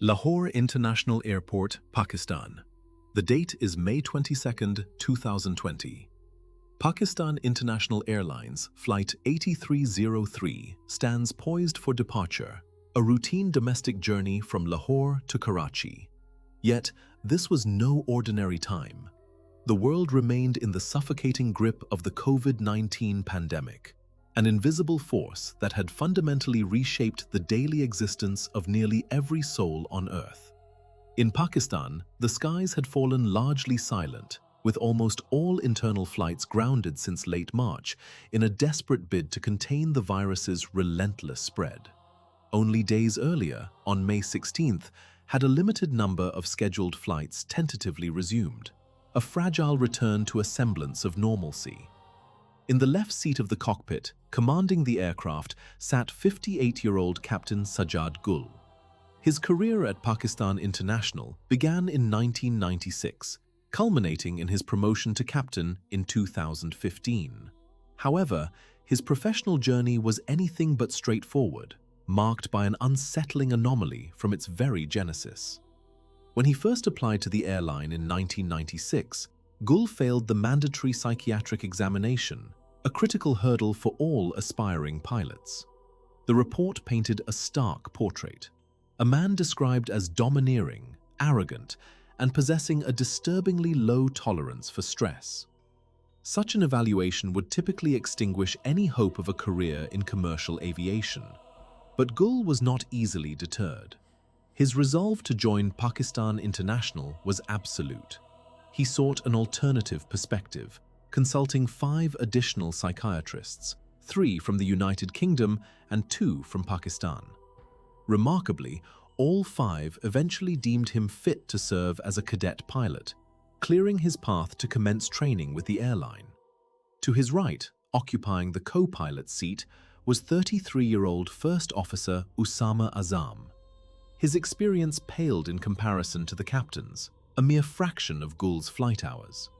Lahore International Airport, Pakistan. The date is May 22, 2020. Pakistan International Airlines Flight 8303 stands poised for departure, a routine domestic journey from Lahore to Karachi. Yet, this was no ordinary time. The world remained in the suffocating grip of the COVID-19 pandemic, an invisible force that had fundamentally reshaped the daily existence of nearly every soul on Earth. In Pakistan, the skies had fallen largely silent, with almost all internal flights grounded since late March in a desperate bid to contain the virus's relentless spread. Only days earlier, on May 16th, had a limited number of scheduled flights tentatively resumed, a fragile return to a semblance of normalcy. In the left seat of the cockpit, commanding the aircraft, sat 58-year-old Captain Sajjad Gul. His career at Pakistan International began in 1996, culminating in his promotion to captain in 2015. However, his professional journey was anything but straightforward, marked by an unsettling anomaly from its very genesis. When he first applied to the airline in 1996, Gul failed the mandatory psychiatric examination, a critical hurdle for all aspiring pilots. The report painted a stark portrait. A man described as domineering, arrogant, and possessing a disturbingly low tolerance for stress. Such an evaluation would typically extinguish any hope of a career in commercial aviation. But Gul was not easily deterred. His resolve to join Pakistan International was absolute. He sought an alternative perspective, consulting 5 additional psychiatrists, 3 from the United Kingdom and 2 from Pakistan. Remarkably, all 5 eventually deemed him fit to serve as a cadet pilot, clearing his path to commence training with the airline. To his right, occupying the co-pilot seat, was 33-year-old First Officer Usama Azam. His experience paled in comparison to the captain's, a mere fraction of Gul's flight hours.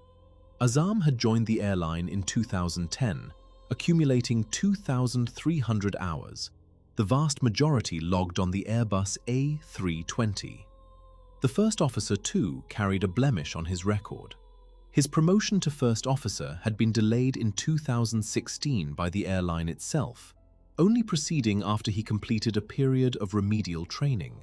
Azam had joined the airline in 2010, accumulating 2,300 hours, the vast majority logged on the Airbus A320. The first officer, too, carried a blemish on his record. His promotion to first officer had been delayed in 2016 by the airline itself, only proceeding after he completed a period of remedial training.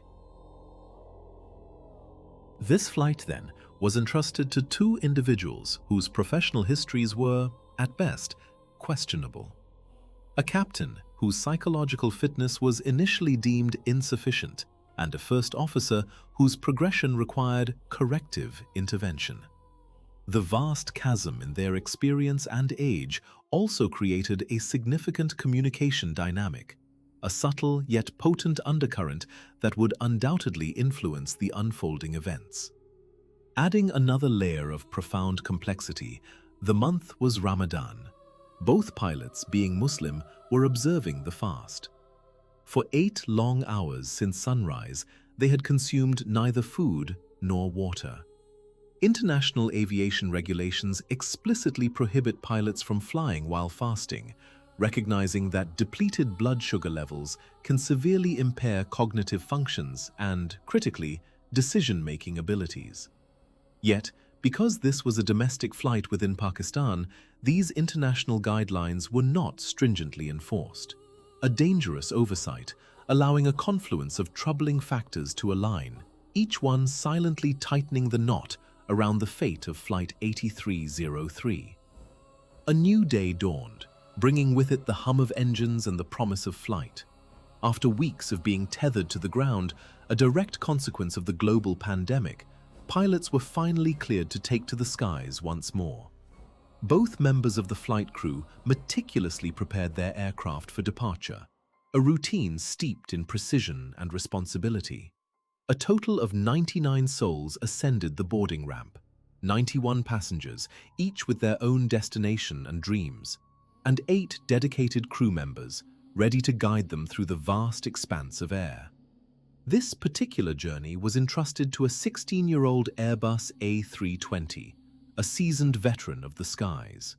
This flight, then, was entrusted to 2 individuals whose professional histories were, at best, questionable. A captain whose psychological fitness was initially deemed insufficient, and a first officer whose progression required corrective intervention. The vast chasm in their experience and age also created a significant communication dynamic, a subtle yet potent undercurrent that would undoubtedly influence the unfolding events. Adding another layer of profound complexity, the month was Ramadan. Both pilots, being Muslim, were observing the fast. For 8 long hours since sunrise, they had consumed neither food nor water. International aviation regulations explicitly prohibit pilots from flying while fasting, recognizing that depleted blood sugar levels can severely impair cognitive functions and, critically, decision-making abilities. Yet, because this was a domestic flight within Pakistan, these international guidelines were not stringently enforced. A dangerous oversight, allowing a confluence of troubling factors to align, each one silently tightening the knot around the fate of Flight 8303. A new day dawned, bringing with it the hum of engines and the promise of flight. After weeks of being tethered to the ground, a direct consequence of the global pandemic, pilots were finally cleared to take to the skies once more. Both members of the flight crew meticulously prepared their aircraft for departure, a routine steeped in precision and responsibility. A total of 99 souls ascended the boarding ramp, 91 passengers, each with their own destination and dreams, and 8 dedicated crew members, ready to guide them through the vast expanse of air. This particular journey was entrusted to a 16-year-old Airbus A320, a seasoned veteran of the skies.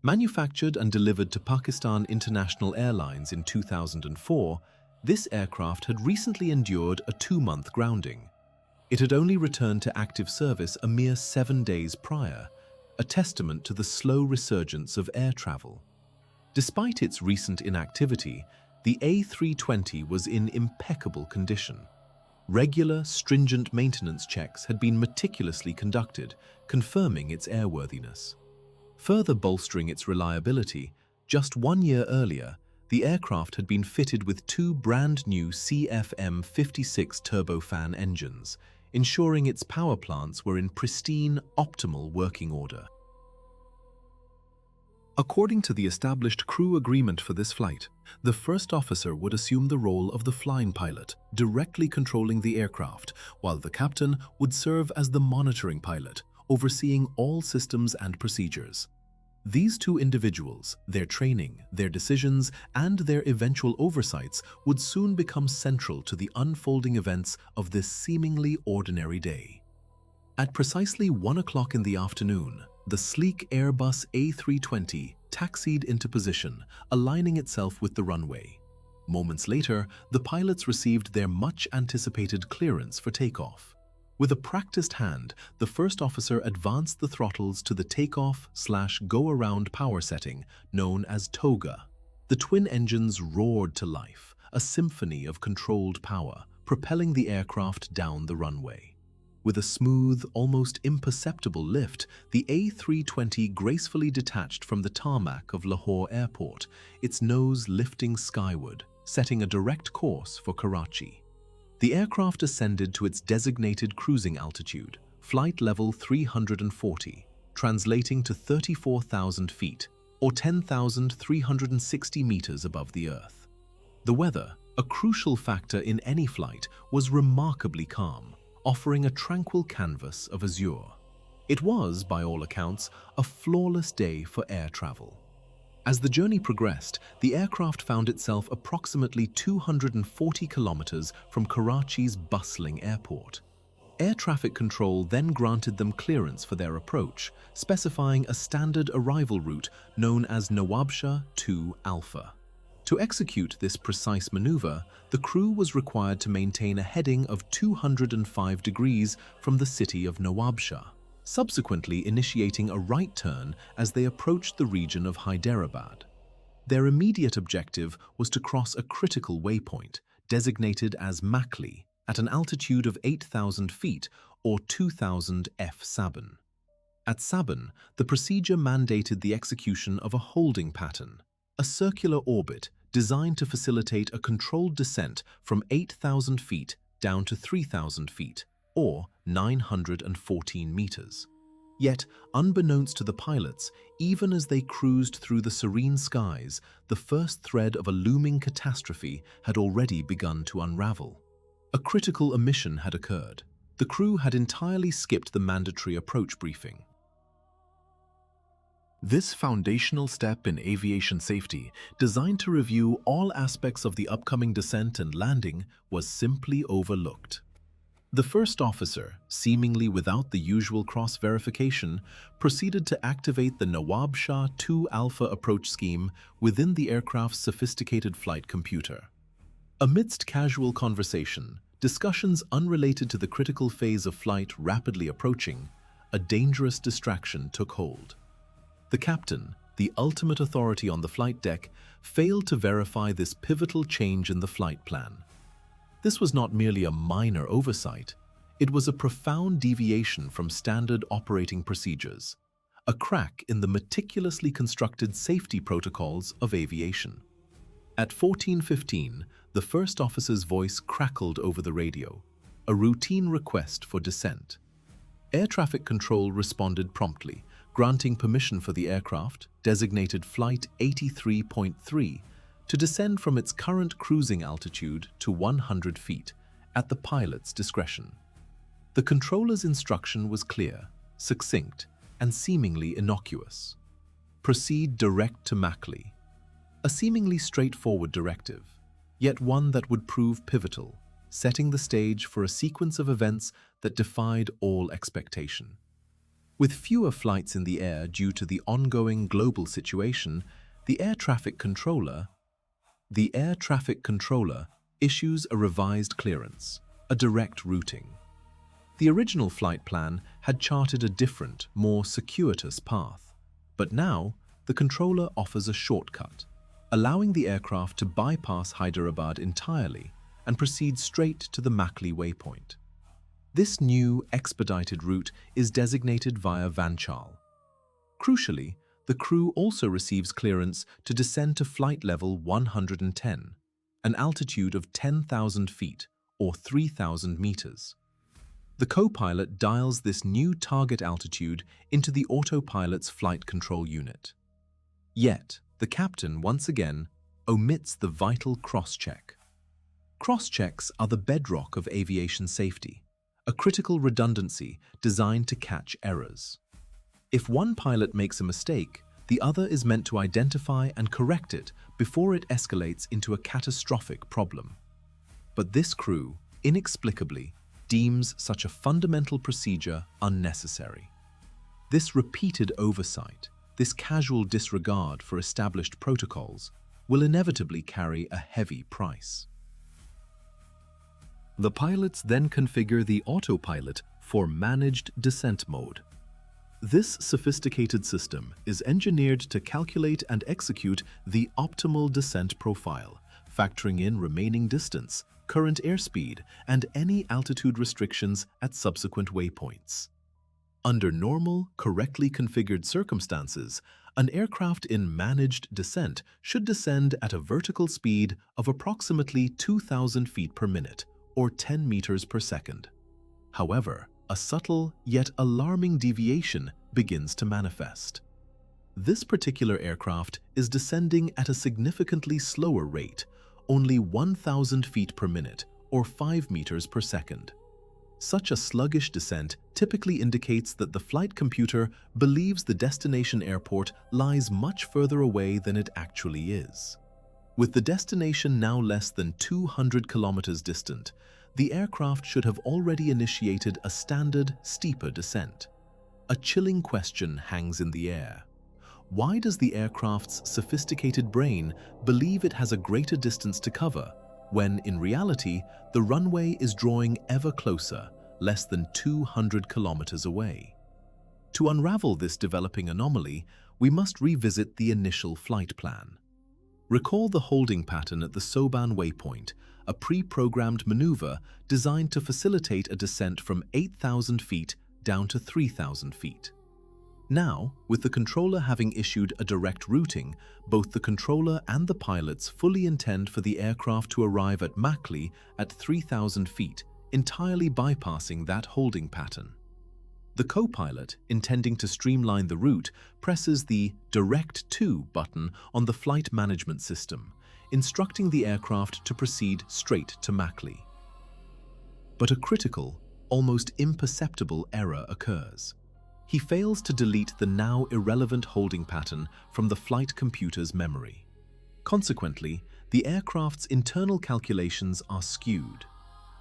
Manufactured and delivered to Pakistan International Airlines in 2004, This aircraft had recently endured a 2-month grounding. It had only returned to active service a mere 7 days prior, a testament to the slow resurgence of air travel. Despite its recent inactivity, the A320 was in impeccable condition. Regular, stringent maintenance checks had been meticulously conducted, confirming its airworthiness. Further bolstering its reliability, just 1 year earlier, the aircraft had been fitted with 2 brand-new CFM56 turbofan engines, ensuring its power plants were in pristine, optimal working order. According to the established crew agreement for this flight, the first officer would assume the role of the flying pilot, directly controlling the aircraft, while the captain would serve as the monitoring pilot, overseeing all systems and procedures. These 2 individuals, their training, their decisions, and their eventual oversights would soon become central to the unfolding events of this seemingly ordinary day. At precisely 1 o'clock in the afternoon, the sleek Airbus A320 taxied into position, aligning itself with the runway. Moments later, the pilots received their much-anticipated clearance for takeoff. With a practiced hand, the first officer advanced the throttles to the takeoff/go-around power setting, known as TOGA. The twin engines roared to life, a symphony of controlled power, propelling the aircraft down the runway. With a smooth, almost imperceptible lift, the A320 gracefully detached from the tarmac of Lahore Airport, its nose lifting skyward, setting a direct course for Karachi. The aircraft ascended to its designated cruising altitude, flight level 340, translating to 34,000 feet, or 10,360 meters above the Earth. The weather, a crucial factor in any flight, was remarkably calm, offering a tranquil canvas of azure. It was, by all accounts, a flawless day for air travel. As the journey progressed, the aircraft found itself approximately 240 kilometers from Karachi's bustling airport. Air traffic control then granted them clearance for their approach, specifying a standard arrival route known as Nawabshah 2 Alpha. To execute this precise maneuver, the crew was required to maintain a heading of 205 degrees from the city of Nawabshah, subsequently initiating a right turn as they approached the region of Hyderabad. Their immediate objective was to cross a critical waypoint, designated as Makli, at an altitude of 8,000 feet or 2,000 f-Saban. At Saban, the procedure mandated the execution of a holding pattern, a circular orbit designed to facilitate a controlled descent from 8,000 feet down to 3,000 feet, or 914 meters. Yet, unbeknownst to the pilots, even as they cruised through the serene skies, the first thread of a looming catastrophe had already begun to unravel. A critical omission had occurred. The crew had entirely skipped the mandatory approach briefing. This foundational step in aviation safety, designed to review all aspects of the upcoming descent and landing, was simply overlooked. The first officer, seemingly without the usual cross-verification, proceeded to activate the Nawabshah 2 Alpha approach scheme within the aircraft's sophisticated flight computer. Amidst casual conversation, discussions unrelated to the critical phase of flight rapidly approaching, a dangerous distraction took hold. The captain, the ultimate authority on the flight deck, failed to verify this pivotal change in the flight plan. This was not merely a minor oversight, it was a profound deviation from standard operating procedures, a crack in the meticulously constructed safety protocols of aviation. At 14:15, the first officer's voice crackled over the radio, a routine request for descent. Air traffic control responded promptly, granting permission for the aircraft, designated Flight 83.3, to descend from its current cruising altitude to 100 feet, at the pilot's discretion. The controller's instruction was clear, succinct, and seemingly innocuous. Proceed direct to Makli. A seemingly straightforward directive, yet one that would prove pivotal, setting the stage for a sequence of events that defied all expectation. With fewer flights in the air due to the ongoing global situation, the air traffic controller issues a revised clearance, a direct routing. The original flight plan had charted a different, more circuitous path, but now the controller offers a shortcut, allowing the aircraft to bypass Hyderabad entirely and proceed straight to the Makli waypoint. This new, expedited route is designated via Vanchal. Crucially, the crew also receives clearance to descend to flight level 110, an altitude of 10,000 feet or 3,000 meters. The co-pilot dials this new target altitude into the autopilot's flight control unit. Yet, the captain once again omits the vital cross-check. Cross-checks are the bedrock of aviation safety, a critical redundancy designed to catch errors. If one pilot makes a mistake, the other is meant to identify and correct it before it escalates into a catastrophic problem. But this crew, inexplicably, deems such a fundamental procedure unnecessary. This repeated oversight, this casual disregard for established protocols, will inevitably carry a heavy price. The pilots then configure the autopilot for managed descent mode. This sophisticated system is engineered to calculate and execute the optimal descent profile, factoring in remaining distance, current airspeed, and any altitude restrictions at subsequent waypoints. Under normal, correctly configured circumstances, an aircraft in managed descent should descend at a vertical speed of approximately 2,000 feet per minute, or 10 meters per second. However, a subtle yet alarming deviation begins to manifest. This particular aircraft is descending at a significantly slower rate, only 1,000 feet per minute, or 5 meters per second. Such a sluggish descent typically indicates that the flight computer believes the destination airport lies much further away than it actually is. With the destination now less than 200 kilometers distant, the aircraft should have already initiated a standard, steeper descent. A chilling question hangs in the air. Why does the aircraft's sophisticated brain believe it has a greater distance to cover, when in reality the runway is drawing ever closer, less than 200 kilometers away? To unravel this developing anomaly, we must revisit the initial flight plan. Recall the holding pattern at the Soban waypoint, a pre-programmed maneuver designed to facilitate a descent from 8,000 feet down to 3,000 feet. Now, with the controller having issued a direct routing, both the controller and the pilots fully intend for the aircraft to arrive at Makli at 3,000 feet, entirely bypassing that holding pattern. The co-pilot, intending to streamline the route, presses the Direct To button on the flight management system, instructing the aircraft to proceed straight to Makli. But a critical, almost imperceptible error occurs. He fails to delete the now irrelevant holding pattern from the flight computer's memory. Consequently, the aircraft's internal calculations are skewed.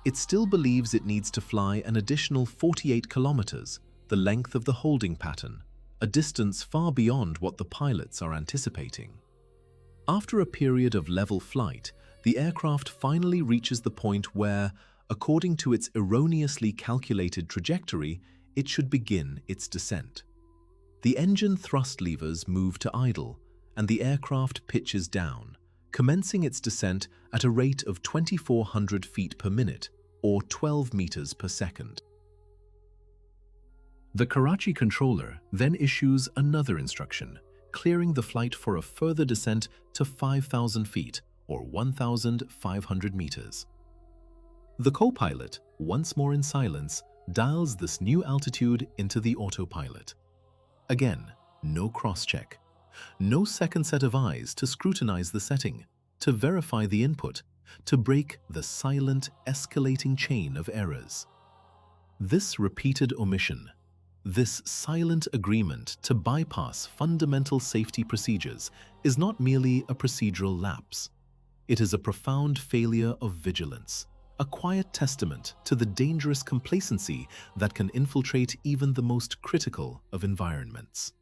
It still believes it needs to fly an additional 48 kilometers, the length of the holding pattern, a distance far beyond what the pilots are anticipating. After a period of level flight, the aircraft finally reaches the point where, according to its erroneously calculated trajectory, it should begin its descent. The engine thrust levers move to idle, and the aircraft pitches down, commencing its descent at a rate of 2,400 feet per minute, or 12 meters per second. The Karachi controller then issues another instruction, clearing the flight for a further descent to 5,000 feet, or 1,500 meters. The co-pilot, once more in silence, dials this new altitude into the autopilot. Again, no cross-check. No second set of eyes to scrutinize the setting, to verify the input, to break the silent, escalating chain of errors. This repeated omission, this silent agreement to bypass fundamental safety procedures, is not merely a procedural lapse. It is a profound failure of vigilance, a quiet testament to the dangerous complacency that can infiltrate even the most critical of environments.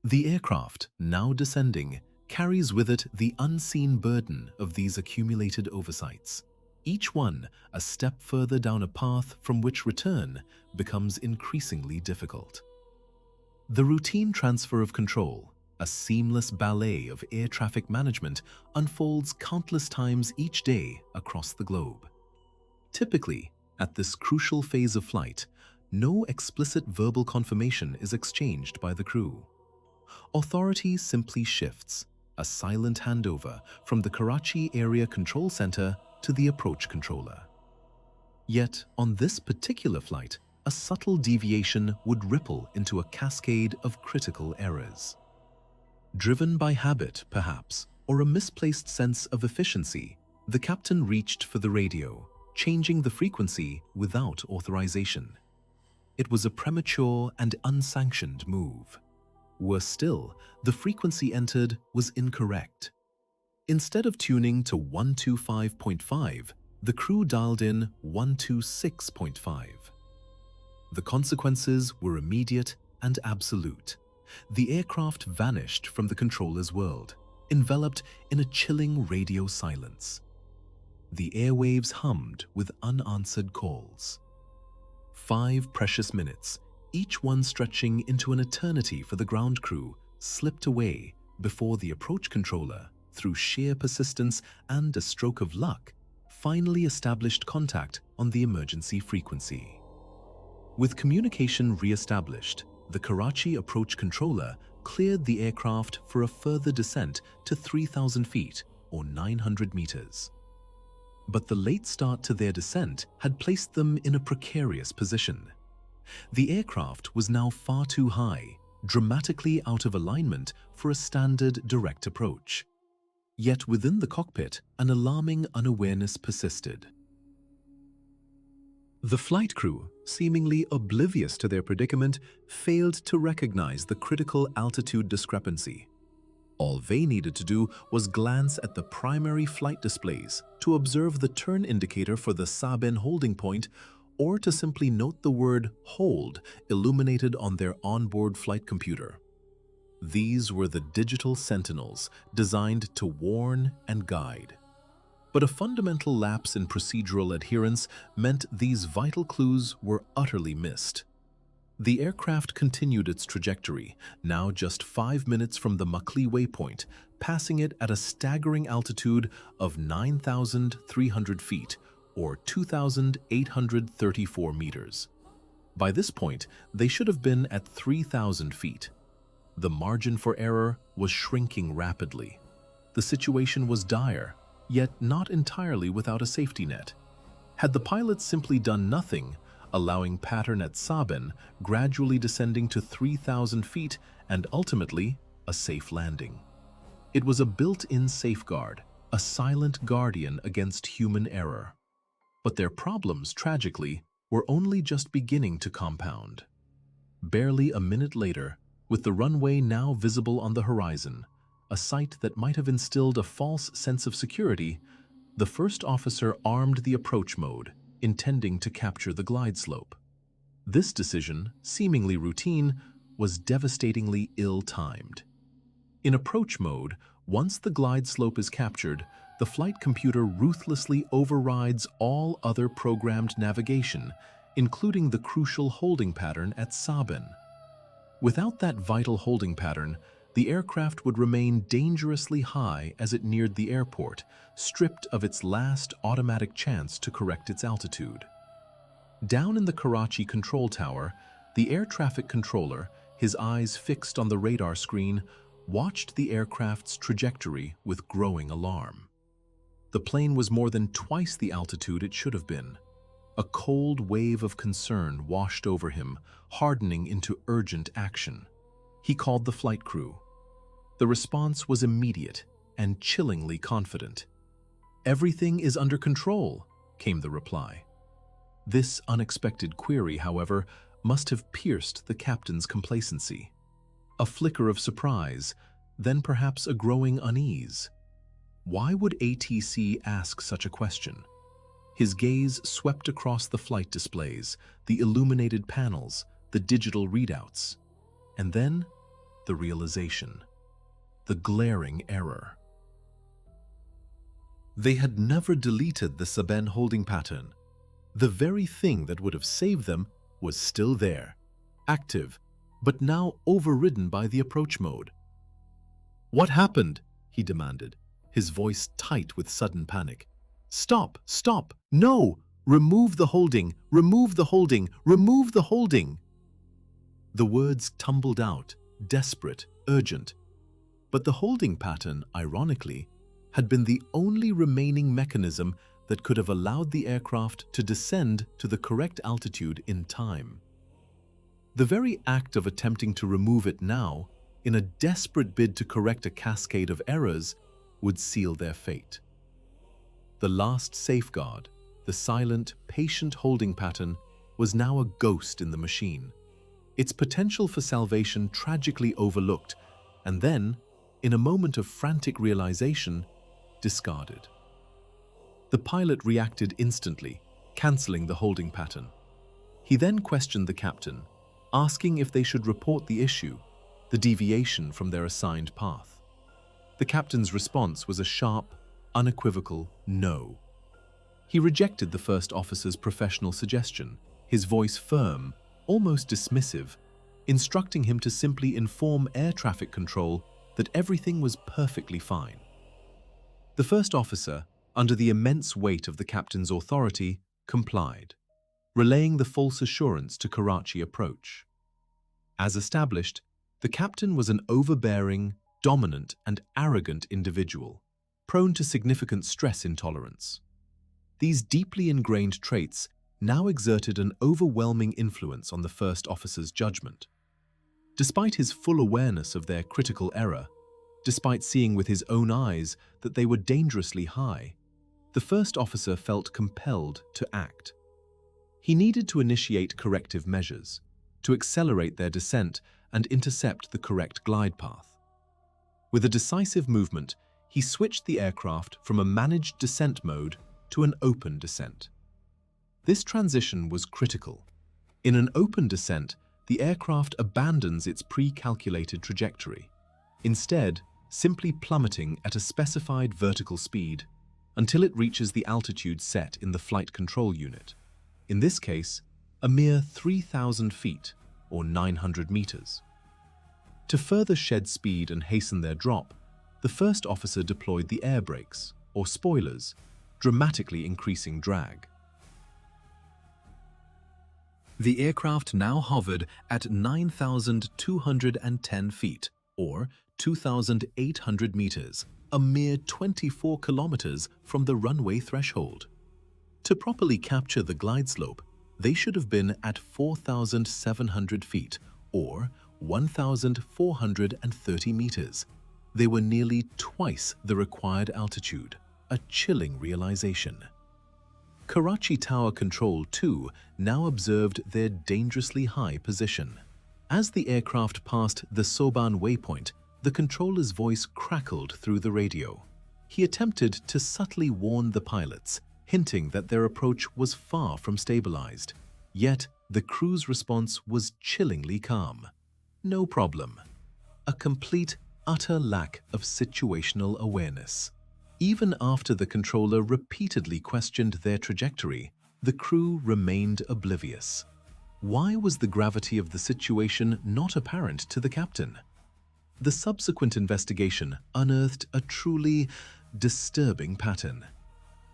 The aircraft, now descending, carries with it the unseen burden of these accumulated oversights, each one a step further down a path from which return becomes increasingly difficult. The routine transfer of control, a seamless ballet of air traffic management, unfolds countless times each day across the globe. Typically, at this crucial phase of flight, no explicit verbal confirmation is exchanged by the crew. Authority simply shifts, a silent handover from the Karachi Area Control Center to the approach controller. Yet, on this particular flight, a subtle deviation would ripple into a cascade of critical errors. Driven by habit, perhaps, or a misplaced sense of efficiency, the captain reached for the radio, changing the frequency without authorization. It was a premature and unsanctioned move. Worse still, the frequency entered was incorrect. Instead of tuning to 125.5, the crew dialed in 126.5. The consequences were immediate and absolute. The aircraft vanished from the controller's world, enveloped in a chilling radio silence. The airwaves hummed with unanswered calls. 5 precious minutes, each one stretching into an eternity for the ground crew, slipped away before the approach controller, through sheer persistence and a stroke of luck, finally established contact on the emergency frequency. With communication re-established, the Karachi approach controller cleared the aircraft for a further descent to 3,000 feet or 900 meters. But the late start to their descent had placed them in a precarious position. The aircraft was now far too high, dramatically out of alignment for a standard direct approach. Yet within the cockpit, an alarming unawareness persisted. The flight crew, seemingly oblivious to their predicament, failed to recognize the critical altitude discrepancy. All they needed to do was glance at the primary flight displays to observe the turn indicator for the Sabin holding point, or to simply note the word "hold" illuminated on their onboard flight computer. These were the digital sentinels designed to warn and guide. But a fundamental lapse in procedural adherence meant these vital clues were utterly missed. The aircraft continued its trajectory, now just 5 minutes from the Makli waypoint, passing it at a staggering altitude of 9,300 feet, or 2,834 meters. By this point, they should have been at 3,000 feet. The margin for error was shrinking rapidly. The situation was dire, yet not entirely without a safety net. Had the pilots simply done nothing, allowing pattern at Sabin, gradually descending to 3,000 feet and ultimately a safe landing. It was a built-in safeguard, a silent guardian against human error. But their problems, tragically, were only just beginning to compound. Barely a minute later, with the runway now visible on the horizon, a sight that might have instilled a false sense of security, the first officer armed the approach mode, intending to capture the glide slope. This decision, seemingly routine, was devastatingly ill-timed. In approach mode, once the glide slope is captured, the flight computer ruthlessly overrides all other programmed navigation, including the crucial holding pattern at Sabin. Without that vital holding pattern, the aircraft would remain dangerously high as it neared the airport, stripped of its last automatic chance to correct its altitude. Down in the Karachi control tower, the air traffic controller, his eyes fixed on the radar screen, watched the aircraft's trajectory with growing alarm. The plane was more than twice the altitude it should have been. A cold wave of concern washed over him, hardening into urgent action. He called the flight crew. The response was immediate and chillingly confident. "Everything is under control," came the reply. This unexpected query, however, must have pierced the captain's complacency. A flicker of surprise, then perhaps a growing unease. Why would ATC ask such a question? His gaze swept across the flight displays, the illuminated panels, the digital readouts. And then, the realization. the glaring error. They had never deleted the Saben holding pattern. The very thing that would have saved them was still there, active, but now overridden by the approach mode. "What happened?" he demanded, his voice tight with sudden panic. "Stop! Stop! No! Remove the holding! Remove the holding! Remove the holding!" The words tumbled out, desperate, urgent. But the holding pattern, ironically, had been the only remaining mechanism that could have allowed the aircraft to descend to the correct altitude in time. The very act of attempting to remove it now, in a desperate bid to correct a cascade of errors, would seal their fate. The last safeguard, the silent, patient holding pattern, was now a ghost in the machine, its potential for salvation tragically overlooked, and then, in a moment of frantic realization, discarded. The pilot reacted instantly, cancelling the holding pattern. He then questioned the captain, asking if they should report the issue, the deviation from their assigned path. The captain's response was a sharp, unequivocal no. He rejected the first officer's professional suggestion, his voice firm, almost dismissive, instructing him to simply inform air traffic control that everything was perfectly fine. The first officer, under the immense weight of the captain's authority, complied, relaying the false assurance to Karachi approach. As established, the captain was an overbearing, dominant, and arrogant individual, prone to significant stress intolerance. These deeply ingrained traits now exerted an overwhelming influence on the first officer's judgment. Despite his full awareness of their critical error, despite seeing with his own eyes that they were dangerously high, the first officer felt compelled to act. He needed to initiate corrective measures, to accelerate their descent and intercept the correct glide path. With a decisive movement, he switched the aircraft from a managed descent mode to an open descent. This transition was critical. In an open descent, the aircraft abandons its pre-calculated trajectory, instead simply plummeting at a specified vertical speed until it reaches the altitude set in the flight control unit. In this case, a mere 3,000 feet, or 900 meters. To further shed speed and hasten their drop, the first officer deployed the air brakes, or spoilers, dramatically increasing drag. The aircraft now hovered at 9,210 feet, or 2,800 meters, a mere 24 kilometers from the runway threshold. To properly capture the glide slope, they should have been at 4,700 feet, or 1,430 meters. They were nearly twice the required altitude, a chilling realization. Karachi Tower Control, too, now observed their dangerously high position. As the aircraft passed the Soban waypoint, the controller's voice crackled through the radio. He attempted to subtly warn the pilots, hinting that their approach was far from stabilized. Yet, the crew's response was chillingly calm. No problem. A complete, utter lack of situational awareness. Even after the controller repeatedly questioned their trajectory, the crew remained oblivious. Why was the gravity of the situation not apparent to the captain? The subsequent investigation unearthed a truly disturbing pattern.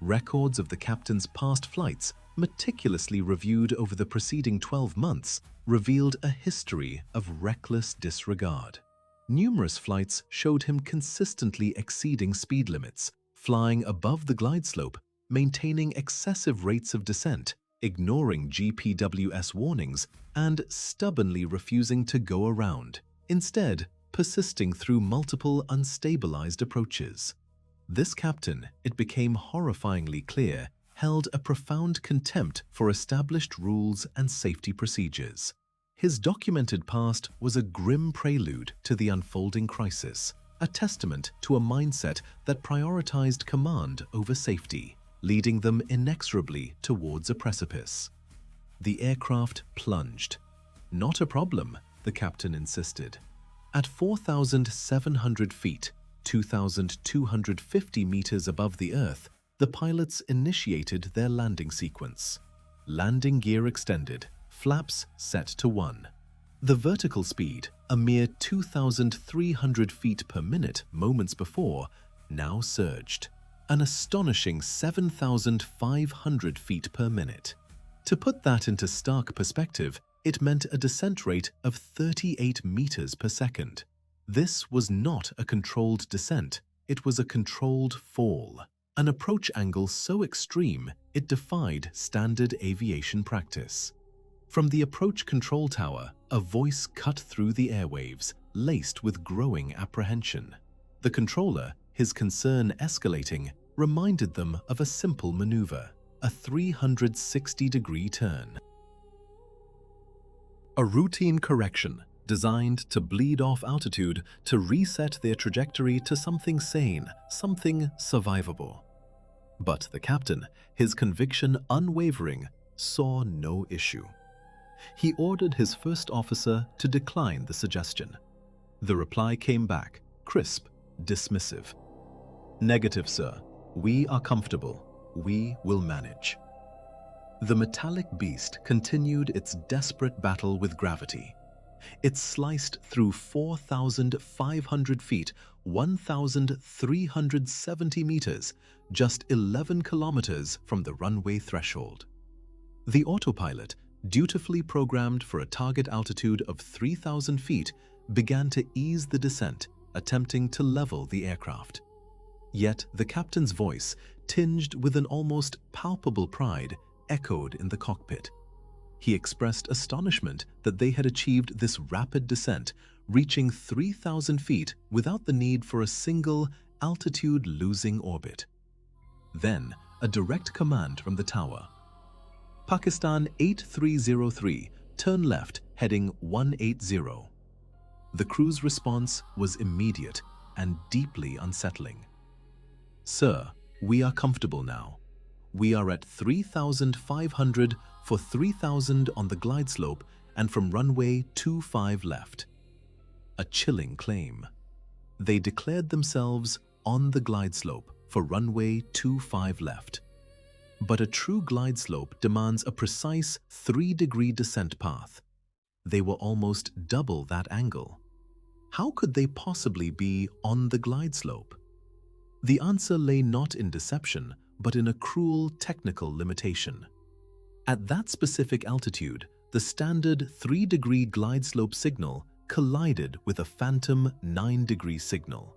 Records of the captain's past flights, meticulously reviewed over the preceding 12 months, revealed a history of reckless disregard. Numerous flights showed him consistently exceeding speed limits, flying above the glide slope, maintaining excessive rates of descent, ignoring GPWS warnings, and stubbornly refusing to go around, instead persisting through multiple unstabilized approaches. This captain, it became horrifyingly clear, held a profound contempt for established rules and safety procedures. His documented past was a grim prelude to the unfolding crisis, a testament to a mindset that prioritized command over safety, leading them inexorably towards a precipice. The aircraft plunged. Not a problem, the captain insisted. At 4,700 feet, 2,250 meters above the Earth, the pilots initiated their landing sequence. Landing gear extended, flaps set to 1. The vertical speed, a mere 2,300 feet per minute moments before, now surged, an astonishing 7,500 feet per minute. To put that into stark perspective, it meant a descent rate of 38 meters per second. This was not a controlled descent, it was a controlled fall, an approach angle so extreme it defied standard aviation practice. From the approach control tower, a voice cut through the airwaves, laced with growing apprehension. The controller, his concern escalating, reminded them of a simple maneuver, a 360-degree turn. A routine correction designed to bleed off altitude to reset their trajectory to something sane, something survivable. But the captain, his conviction unwavering, saw no issue. He ordered his first officer to decline the suggestion. The reply came back, crisp, dismissive. "Negative, sir. We are comfortable. We will manage." The metallic beast continued its desperate battle with gravity. It sliced through 4,500 feet, 1,370 meters, just 11 kilometers from the runway threshold. The autopilot, dutifully programmed for a target altitude of 3,000 feet, began to ease the descent, attempting to level the aircraft. Yet the captain's voice, tinged with an almost palpable pride, echoed in the cockpit. He expressed astonishment that they had achieved this rapid descent, reaching 3,000 feet without the need for a single altitude-losing orbit. Then, a direct command from the tower. "Pakistan 8303, turn left, heading 180. The crew's response was immediate and deeply unsettling. "Sir, we are comfortable now. We are at 3,500 for 3,000 on the glide slope and from runway 25 left." A chilling claim. They declared themselves on the glide slope for runway 25 left. But a true glide slope demands a precise 3-degree descent path. They were almost double that angle. How could they possibly be on the glide slope? The answer lay not in deception, but in a cruel technical limitation. At that specific altitude, the standard 3-degree glide slope signal collided with a phantom 9-degree signal.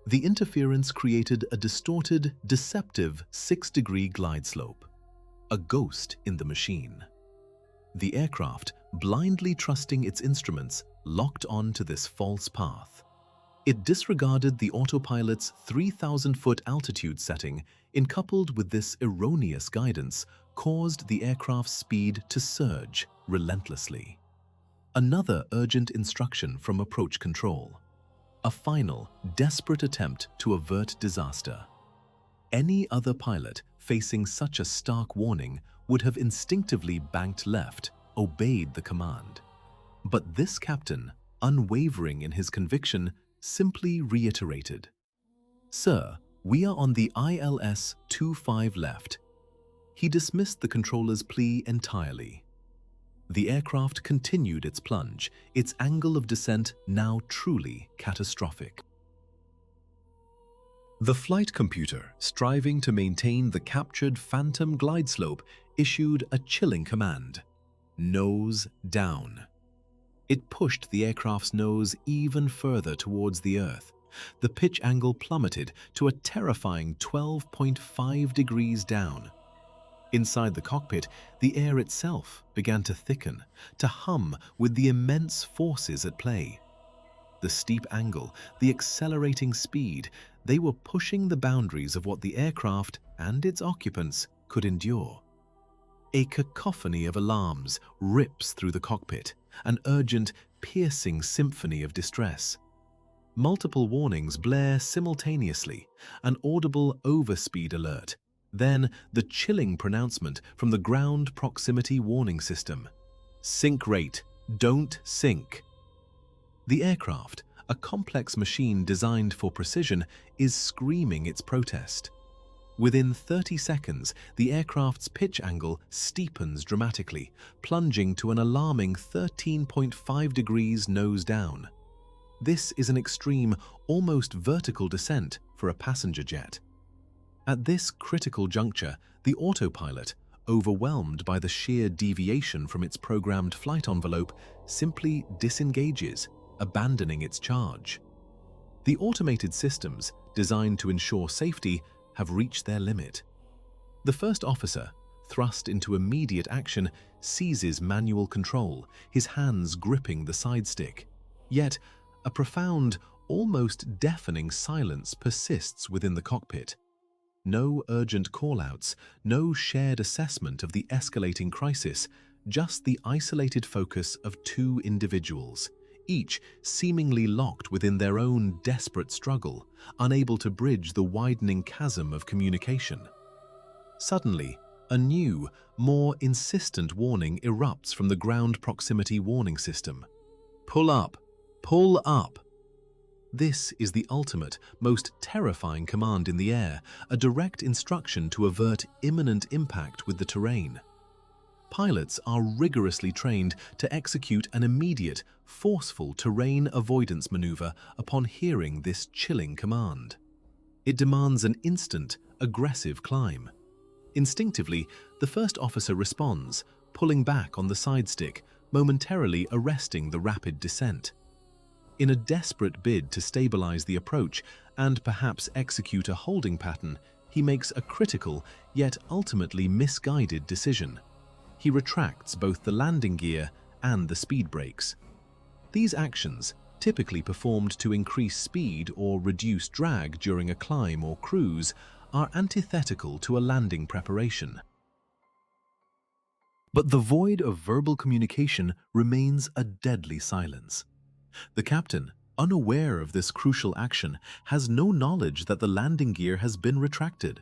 The interference created a distorted, deceptive 6-degree glide slope, a ghost in the machine. The aircraft, blindly trusting its instruments, locked on to this false path. It disregarded the autopilot's 3,000-foot altitude setting, and coupled with this erroneous guidance, caused the aircraft's speed to surge relentlessly. Another urgent instruction from approach control. A final, desperate attempt to avert disaster. Any other pilot facing such a stark warning would have instinctively banked left, obeyed the command. But this captain, unwavering in his conviction, simply reiterated, "Sir, we are on the ILS 25 left." He dismissed the controller's plea entirely. The aircraft continued its plunge, its angle of descent now truly catastrophic. The flight computer, striving to maintain the captured phantom glide slope, issued a chilling command: nose down. It pushed the aircraft's nose even further towards the Earth. The pitch angle plummeted to a terrifying 12.5 degrees down. Inside the cockpit, the air itself began to thicken, to hum with the immense forces at play. The steep angle, the accelerating speed, they were pushing the boundaries of what the aircraft and its occupants could endure. A cacophony of alarms rips through the cockpit, an urgent, piercing symphony of distress. Multiple warnings blare simultaneously, an audible overspeed alert. Then the chilling pronouncement from the ground proximity warning system: "Sink rate, don't sink." The aircraft, a complex machine designed for precision, is screaming its protest. Within 30 seconds, the aircraft's pitch angle steepens dramatically, plunging to an alarming 13.5 degrees nose down. This is an extreme, almost vertical descent for a passenger jet. At this critical juncture, the autopilot, overwhelmed by the sheer deviation from its programmed flight envelope, simply disengages, abandoning its charge. The automated systems, designed to ensure safety, have reached their limit. The first officer, thrust into immediate action, seizes manual control, his hands gripping the side stick. Yet, a profound, almost deafening silence persists within the cockpit. No urgent call-outs, no shared assessment of the escalating crisis, just the isolated focus of two individuals, each seemingly locked within their own desperate struggle, unable to bridge the widening chasm of communication. Suddenly, a new, more insistent warning erupts from the ground proximity warning system. Pull up! Pull up! This is the ultimate, most terrifying command in the air, a direct instruction to avert imminent impact with the terrain. Pilots are rigorously trained to execute an immediate, forceful terrain avoidance maneuver upon hearing this chilling command. It demands an instant, aggressive climb. Instinctively, the first officer responds, pulling back on the side stick, momentarily arresting the rapid descent. In a desperate bid to stabilize the approach and perhaps execute a holding pattern, he makes a critical, yet ultimately misguided decision. He retracts both the landing gear and the speed brakes. These actions, typically performed to increase speed or reduce drag during a climb or cruise, are antithetical to a landing preparation. But the void of verbal communication remains a deadly silence. The captain, unaware of this crucial action, has no knowledge that the landing gear has been retracted.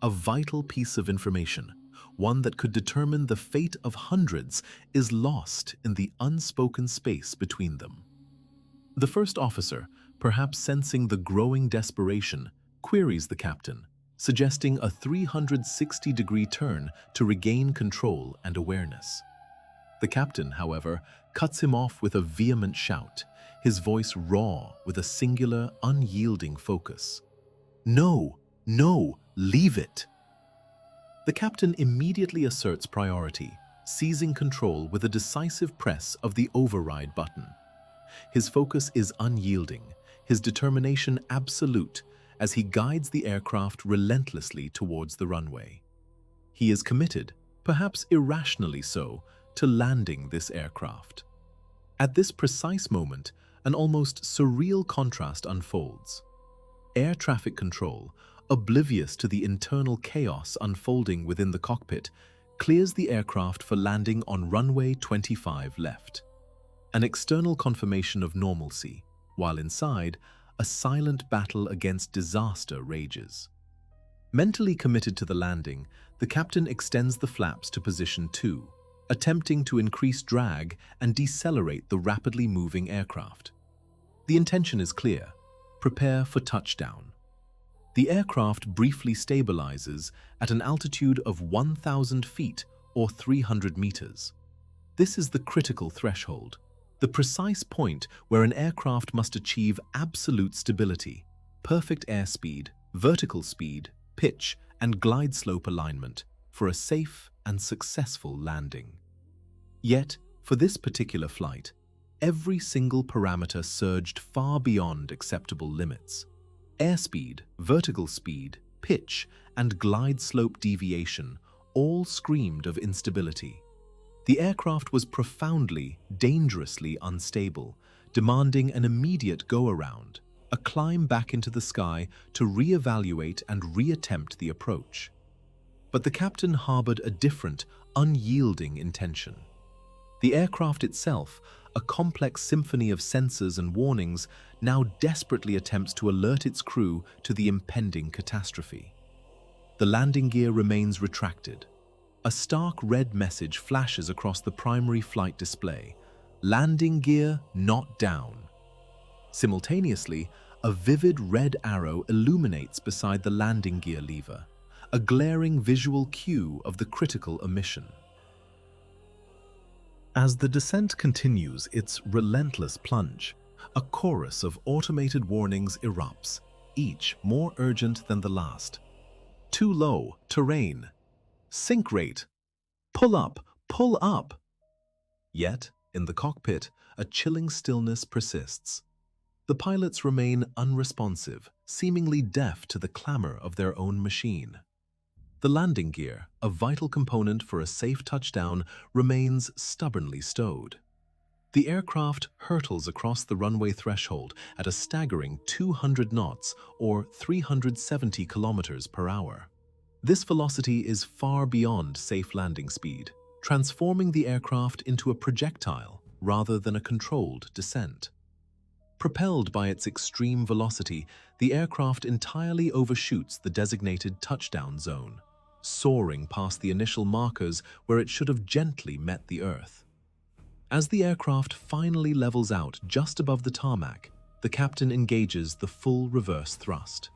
A vital piece of information, one that could determine the fate of hundreds, is lost in the unspoken space between them. The first officer, perhaps sensing the growing desperation, queries the captain, suggesting a 360-degree turn to regain control and awareness. The captain, however, cuts him off with a vehement shout, his voice raw with a singular, unyielding focus. "No, no, leave it!" The captain immediately asserts priority, seizing control with a decisive press of the override button. His focus is unyielding, his determination absolute, as he guides the aircraft relentlessly towards the runway. He is committed, perhaps irrationally so, to landing this aircraft. At this precise moment, an almost surreal contrast unfolds. Air traffic control, oblivious to the internal chaos unfolding within the cockpit, clears the aircraft for landing on runway 25 left. An external confirmation of normalcy, while inside, a silent battle against disaster rages. Mentally committed to the landing, the captain extends the flaps to position 2, attempting to increase drag and decelerate the rapidly moving aircraft. The intention is clear: prepare for touchdown. The aircraft briefly stabilizes at an altitude of 1,000 feet or 300 meters. This is the critical threshold, the precise point where an aircraft must achieve absolute stability, perfect airspeed, vertical speed, pitch, and glide slope alignment for a safe and successful landing. Yet, for this particular flight, every single parameter surged far beyond acceptable limits. Airspeed, vertical speed, pitch, and glide slope deviation all screamed of instability. The aircraft was profoundly, dangerously unstable, demanding an immediate go-around, a climb back into the sky to re-evaluate and reattempt the approach. But the captain harbored a different, unyielding intention. The aircraft itself, a complex symphony of sensors and warnings, now desperately attempts to alert its crew to the impending catastrophe. The landing gear remains retracted. A stark red message flashes across the primary flight display: landing gear not down. Simultaneously, a vivid red arrow illuminates beside the landing gear lever, a glaring visual cue of the critical omission. As the descent continues its relentless plunge, a chorus of automated warnings erupts, each more urgent than the last. Too low, terrain. Sink rate. Pull up, pull up. Yet, in the cockpit, a chilling stillness persists. The pilots remain unresponsive, seemingly deaf to the clamor of their own machine. The landing gear, a vital component for a safe touchdown, remains stubbornly stowed. The aircraft hurtles across the runway threshold at a staggering 200 knots or 370 kilometers per hour. This velocity is far beyond safe landing speed, transforming the aircraft into a projectile rather than a controlled descent. Propelled by its extreme velocity, the aircraft entirely overshoots the designated touchdown zone, soaring past the initial markers where it should have gently met the earth. As the aircraft finally levels out just above the tarmac, the captain engages the full reverse thrust.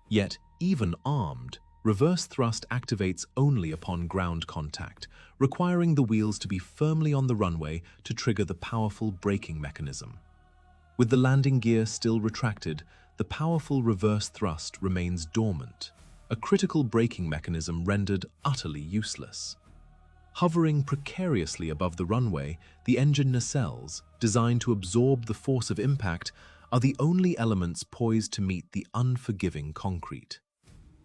Yet, even armed, reverse thrust activates only upon ground contact, requiring the wheels to be firmly on the runway to trigger the powerful braking mechanism. With the landing gear still retracted, the powerful reverse thrust remains dormant, a critical braking mechanism rendered utterly useless. Hovering precariously above the runway, the engine nacelles, designed to absorb the force of impact, are the only elements poised to meet the unforgiving concrete.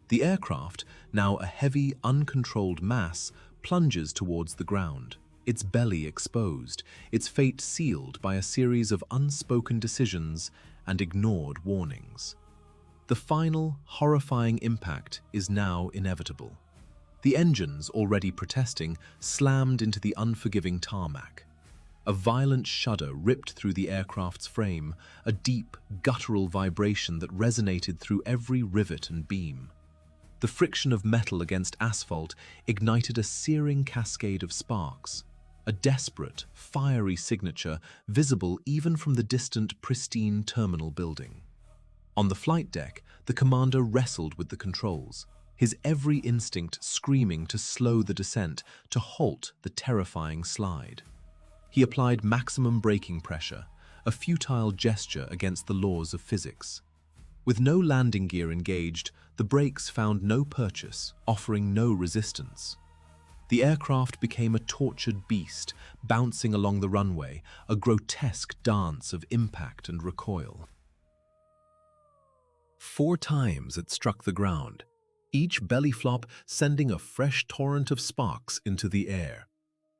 The aircraft, now a heavy, uncontrolled mass, plunges towards the ground, its belly exposed, its fate sealed by a series of unspoken decisions and ignored warnings. The final, horrifying impact is now inevitable. The engines, already protesting, slammed into the unforgiving tarmac. A violent shudder ripped through the aircraft's frame, a deep, guttural vibration that resonated through every rivet and beam. The friction of metal against asphalt ignited a searing cascade of sparks, a desperate, fiery signature visible even from the distant, pristine terminal building. On the flight deck, the commander wrestled with the controls, his every instinct screaming to slow the descent, to halt the terrifying slide. He applied maximum braking pressure, a futile gesture against the laws of physics. With no landing gear engaged, the brakes found no purchase, offering no resistance. The aircraft became a tortured beast, bouncing along the runway, a grotesque dance of impact and recoil. 4 times it struck the ground, each belly flop sending a fresh torrent of sparks into the air,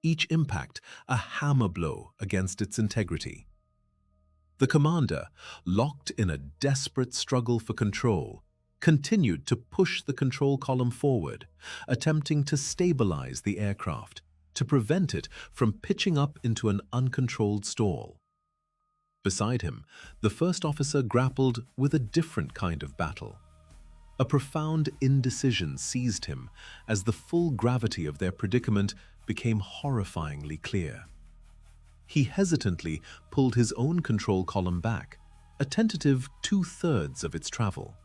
each impact a hammer blow against its integrity. The commander, locked in a desperate struggle for control, continued to push the control column forward, attempting to stabilize the aircraft, to prevent it from pitching up into an uncontrolled stall. Beside him, the first officer grappled with a different kind of battle. A profound indecision seized him as the full gravity of their predicament became horrifyingly clear. He hesitantly pulled his own control column back, a tentative 2/3 of its travel.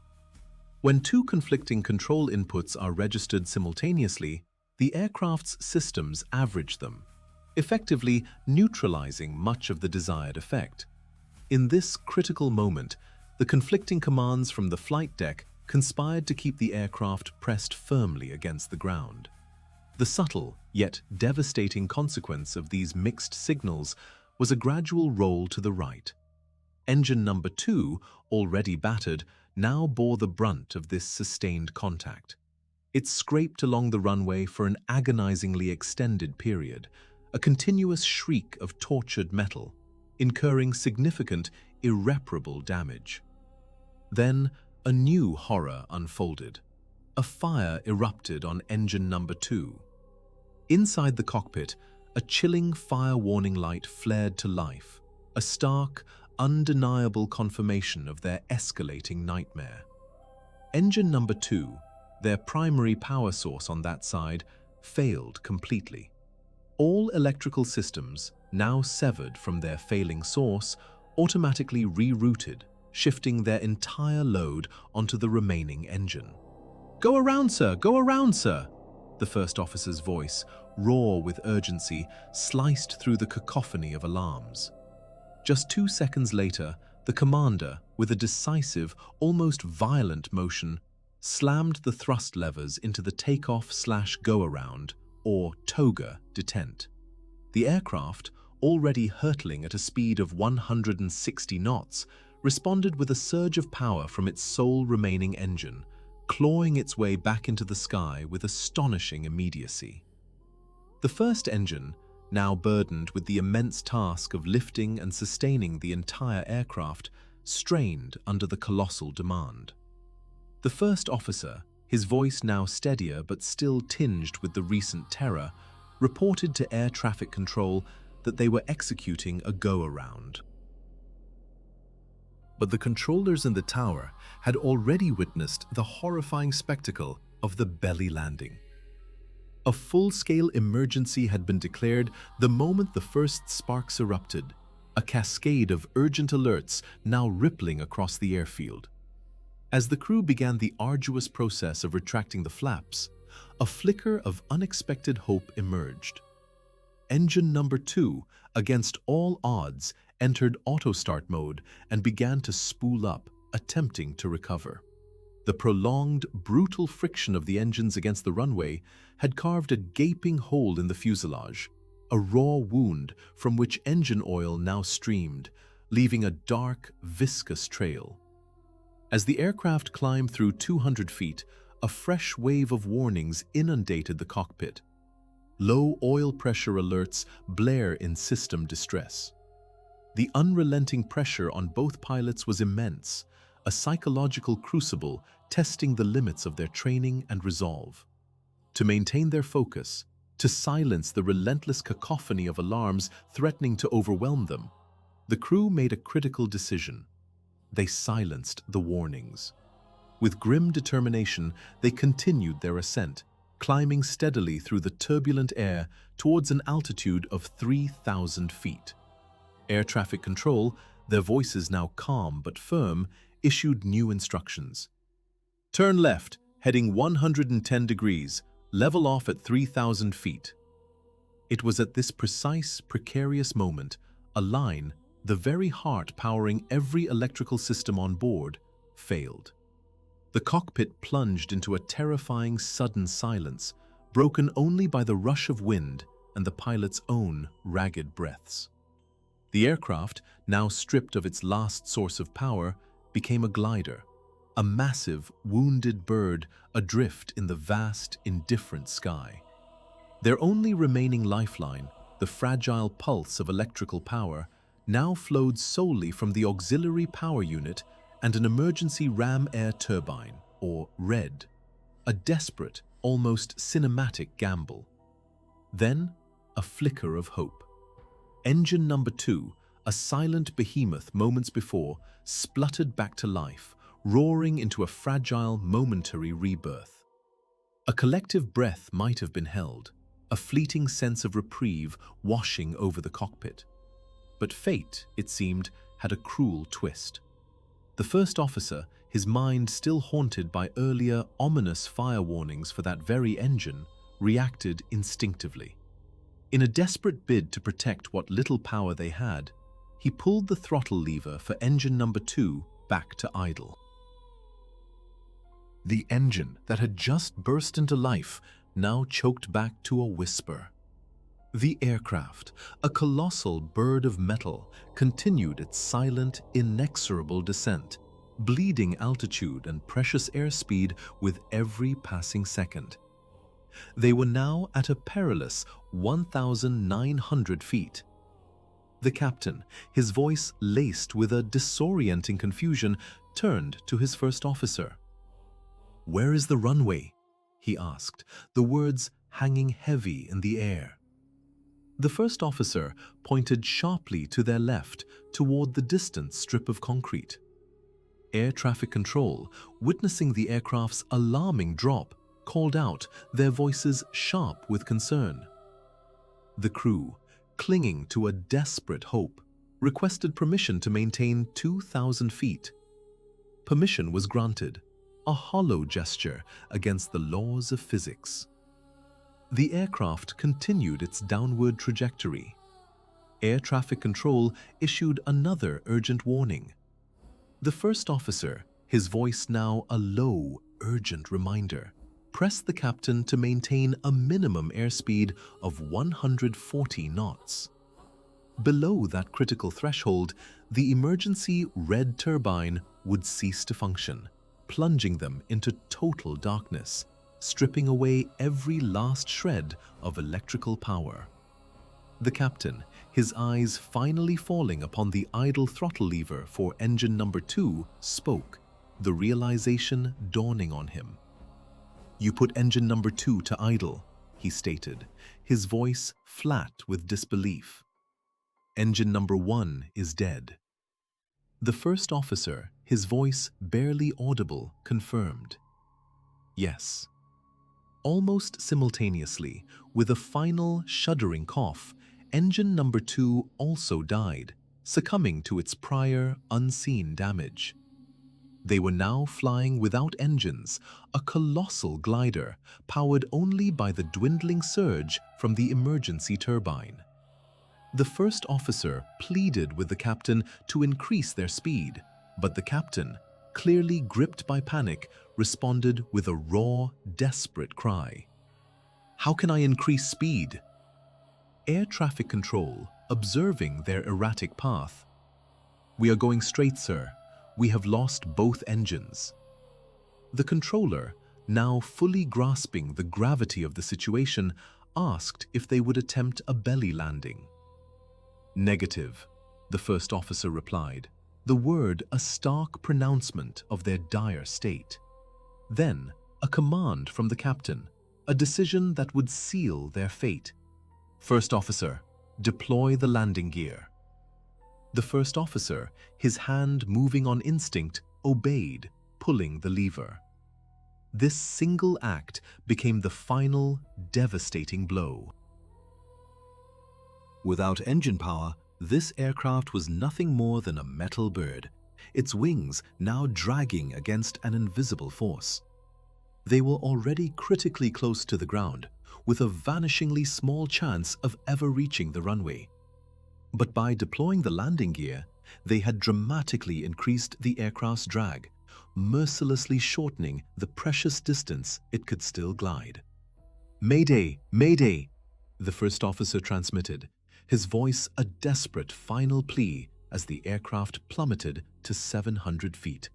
When 2 conflicting control inputs are registered simultaneously, the aircraft's systems average them, effectively neutralizing much of the desired effect. In this critical moment, the conflicting commands from the flight deck conspired to keep the aircraft pressed firmly against the ground. The subtle, yet devastating consequence of these mixed signals was a gradual roll to the right. Engine number 2, already battered, now bore the brunt of this sustained contact. It scraped along the runway for an agonizingly extended period, a continuous shriek of tortured metal, incurring significant, irreparable damage. Then, a new horror unfolded. A fire erupted on engine number 2. Inside the cockpit, a chilling fire warning light flared to life, a stark, undeniable confirmation of their escalating nightmare. Engine number 2, their primary power source on that side, failed completely. All electrical systems, now severed from their failing source, automatically rerouted, shifting their entire load onto the remaining engine. "Go around, sir! Go around, sir!" The first officer's voice, raw with urgency, sliced through the cacophony of alarms. Just 2 seconds later, the commander, with a decisive, almost violent motion, slammed the thrust levers into the takeoff/go-around, or toga, detent. The aircraft, already hurtling at a speed of 160 knots, responded with a surge of power from its sole remaining engine, clawing its way back into the sky with astonishing immediacy. The first engine, now burdened with the immense task of lifting and sustaining the entire aircraft, strained under the colossal demand. The first officer, his voice now steadier but still tinged with the recent terror, reported to air traffic control that they were executing a go-around. But the controllers in the tower had already witnessed the horrifying spectacle of the belly landing. A full-scale emergency had been declared the moment the first sparks erupted, a cascade of urgent alerts now rippling across the airfield. As the crew began the arduous process of retracting the flaps, a flicker of unexpected hope emerged. Engine number 2, against all odds, entered auto-start mode and began to spool up, attempting to recover. The prolonged, brutal friction of the engines against the runway had carved a gaping hole in the fuselage, a raw wound from which engine oil now streamed, leaving a dark, viscous trail. As the aircraft climbed through 200 feet, a fresh wave of warnings inundated the cockpit. Low oil pressure alerts blare in system distress. The unrelenting pressure on both pilots was immense, a psychological crucible testing the limits of their training and resolve. To maintain their focus, to silence the relentless cacophony of alarms threatening to overwhelm them, the crew made a critical decision. They silenced the warnings. With grim determination, they continued their ascent, climbing steadily through the turbulent air towards an altitude of 3,000 feet. Air traffic control, their voices now calm but firm, issued new instructions. "Turn left, heading 110 degrees, level off at 3,000 feet. It was at this precise, precarious moment, a line, the very heart powering every electrical system on board, failed. The cockpit plunged into a terrifying, sudden silence, broken only by the rush of wind and the pilot's own ragged breaths. The aircraft, now stripped of its last source of power, became a glider, a massive, wounded bird adrift in the vast, indifferent sky. Their only remaining lifeline, the fragile pulse of electrical power, now flowed solely from the auxiliary power unit and an emergency ram air turbine, or RED, a desperate, almost cinematic gamble. Then, a flicker of hope. Engine number 2, a silent behemoth moments before, spluttered back to life, roaring into a fragile, momentary rebirth. A collective breath might have been held, a fleeting sense of reprieve washing over the cockpit. But fate, it seemed, had a cruel twist. The first officer, his mind still haunted by earlier ominous fire warnings for that very engine, reacted instinctively. In a desperate bid to protect what little power they had, he pulled the throttle lever for engine number 2 back to idle. The engine that had just burst into life now choked back to a whisper. The aircraft, a colossal bird of metal, continued its silent, inexorable descent, bleeding altitude and precious airspeed with every passing second. They were now at a perilous 1,900 feet. The captain, his voice laced with a disorienting confusion, turned to his first officer. "Where is the runway?" he asked, the words hanging heavy in the air. The first officer pointed sharply to their left, toward the distant strip of concrete. Air traffic control, witnessing the aircraft's alarming drop, called out, their voices sharp with concern. The crew, clinging to a desperate hope, requested permission to maintain 2,000 feet. Permission was granted, a hollow gesture against the laws of physics. The aircraft continued its downward trajectory. Air traffic control issued another urgent warning. The first officer, his voice now a low, urgent reminder, pressed the captain to maintain a minimum airspeed of 140 knots. Below that critical threshold, the emergency red turbine would cease to function, plunging them into total darkness, stripping away every last shred of electrical power. The captain, his eyes finally falling upon the idle throttle lever for engine number 2, spoke, the realization dawning on him. "You put engine number 2 to idle," he stated, his voice flat with disbelief. "Engine number 1 is dead." The first officer, his voice barely audible, confirmed, "Yes." Almost simultaneously, with a final shuddering cough, engine number 2 also died, succumbing to its prior unseen damage. They were now flying without engines, a colossal glider powered only by the dwindling surge from the emergency turbine. The first officer pleaded with the captain to increase their speed, but the captain, clearly gripped by panic, responded with a raw, desperate cry. "How can I increase speed?" Air traffic control, observing their erratic path. "We are going straight, sir. We have lost both engines." The controller, now fully grasping the gravity of the situation, asked if they would attempt a belly landing. "Negative," the first officer replied, the word a stark pronouncement of their dire state. Then, a command from the captain, a decision that would seal their fate. "First officer, deploy the landing gear." The first officer, his hand moving on instinct, obeyed, pulling the lever. This single act became the final, devastating blow. Without engine power, this aircraft was nothing more than a metal bird, its wings now dragging against an invisible force. They were already critically close to the ground, with a vanishingly small chance of ever reaching the runway. But by deploying the landing gear, they had dramatically increased the aircraft's drag, mercilessly shortening the precious distance it could still glide. "Mayday! Mayday!" the first officer transmitted, his voice a desperate final plea as the aircraft plummeted to 700 feet.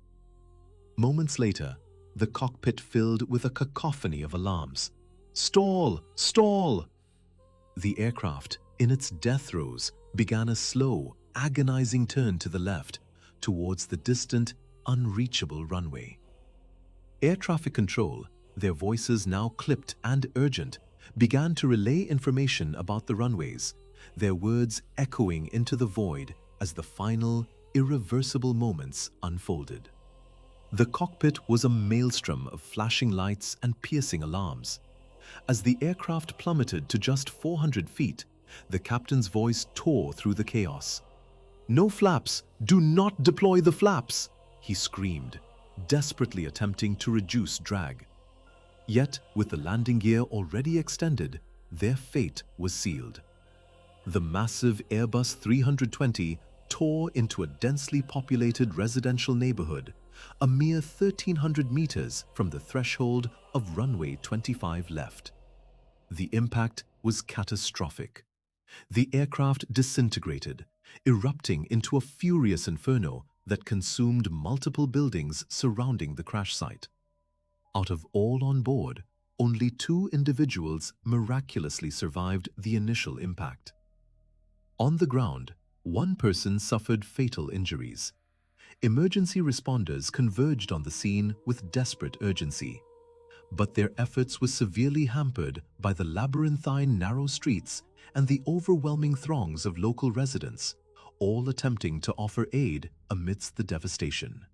Moments later, the cockpit filled with a cacophony of alarms. "Stall! Stall!" The aircraft, in its death throes, began a slow, agonizing turn to the left, towards the distant, unreachable runway. Air traffic control, their voices now clipped and urgent, began to relay information about the runways, their words echoing into the void as the final, irreversible moments unfolded. The cockpit was a maelstrom of flashing lights and piercing alarms. As the aircraft plummeted to just 400 feet, the captain's voice tore through the chaos. "No flaps! Do not deploy the flaps!" he screamed, desperately attempting to reduce drag. Yet, with the landing gear already extended, their fate was sealed. The massive Airbus 320 tore into a densely populated residential neighborhood, a mere 1,300 meters from the threshold of runway 25 left. The impact was catastrophic. The aircraft disintegrated, erupting into a furious inferno that consumed multiple buildings surrounding the crash site. Out of all on board, only 2 individuals miraculously survived the initial impact. On the ground, 1 person suffered fatal injuries. Emergency responders converged on the scene with desperate urgency, but their efforts were severely hampered by the labyrinthine narrow streets and the overwhelming throngs of local residents, all attempting to offer aid amidst the devastation.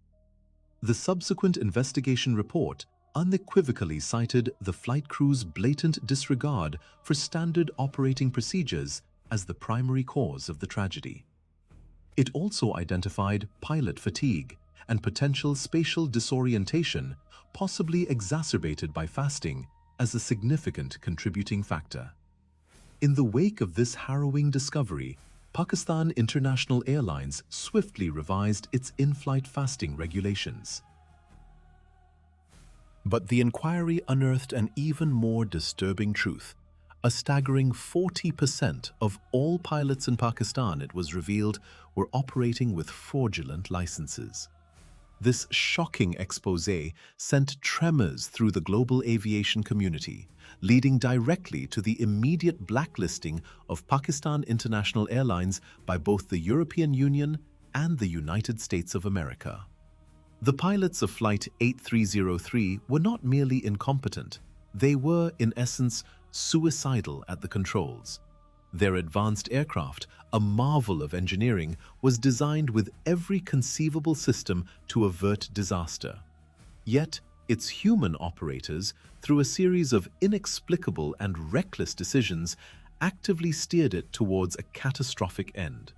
The subsequent investigation report, unequivocally cited the flight crew's blatant disregard for standard operating procedures as the primary cause of the tragedy. It also identified pilot fatigue and potential spatial disorientation, possibly exacerbated by fasting, as a significant contributing factor. In the wake of this harrowing discovery, Pakistan International Airlines swiftly revised its in-flight fasting regulations. But the inquiry unearthed an even more disturbing truth. A staggering 40% of all pilots in Pakistan, it was revealed, were operating with fraudulent licenses. This shocking exposé sent tremors through the global aviation community, leading directly to the immediate blacklisting of Pakistan International Airlines by both the European Union and the United States of America. The pilots of Flight 8303 were not merely incompetent, they were, in essence, suicidal at the controls. Their advanced aircraft, a marvel of engineering, was designed with every conceivable system to avert disaster. Yet, its human operators, through a series of inexplicable and reckless decisions, actively steered it towards a catastrophic end.